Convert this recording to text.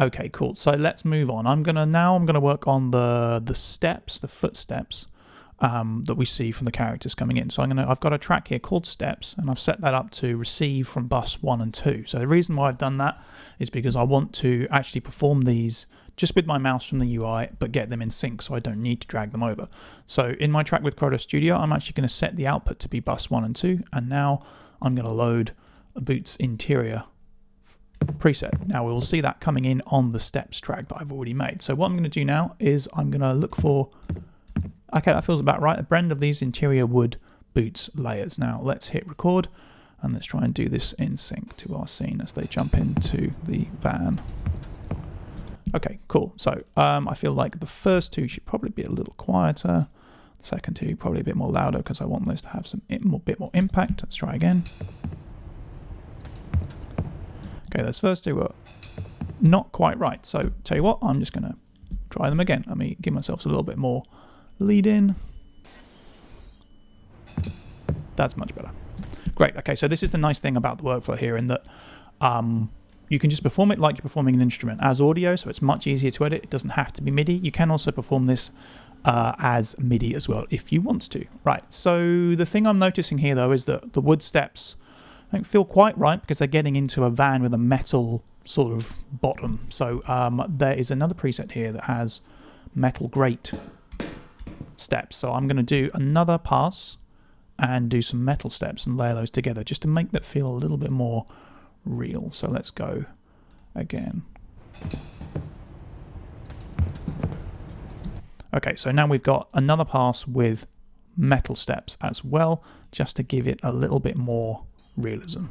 Okay, cool. So let's move on. I'm gonna work on the steps, the footsteps that we see from the characters coming in. So I've got a track here called steps, and I've set that up to receive from bus 1 and 2. So the reason why I've done that is because I want to actually perform these just with my mouse from the UI, but get them in sync so I don't need to drag them over. So in my track with Krotos Studio, I'm actually going to set the output to be bus 1 and 2, and now I'm going to load a Boots interior preset. Now we will see that coming in on the steps track that I've already made. So what I'm going to do now is I'm going to look for, okay, that feels about right, a blend of these interior wood boots layers. Now let's hit record and let's try and do this in sync to our scene as they jump into the van. Okay, cool. So I feel like the first two should probably be a little quieter. The second two probably a bit more louder because I want this to have some bit more impact. Let's try again. Okay, those first two were not quite right. So tell you what, I'm just going to try them again. Let me give myself a little bit more lead in. That's much better. Great. Okay, so this is the nice thing about the workflow here, in that you can just perform it like you're performing an instrument as audio, so it's much easier to edit. It doesn't have to be MIDI. You can also perform this as MIDI as well if you want to. Right, so the thing I'm noticing here though is that the wood steps don't feel quite right because they're getting into a van with a metal sort of bottom. So there is another preset here that has metal grate steps. So I'm going to do another pass and do some metal steps and layer those together just to make that feel a little bit more real. So let's go again. Okay, so now we've got another pass with metal steps as well, just to give it a little bit more realism.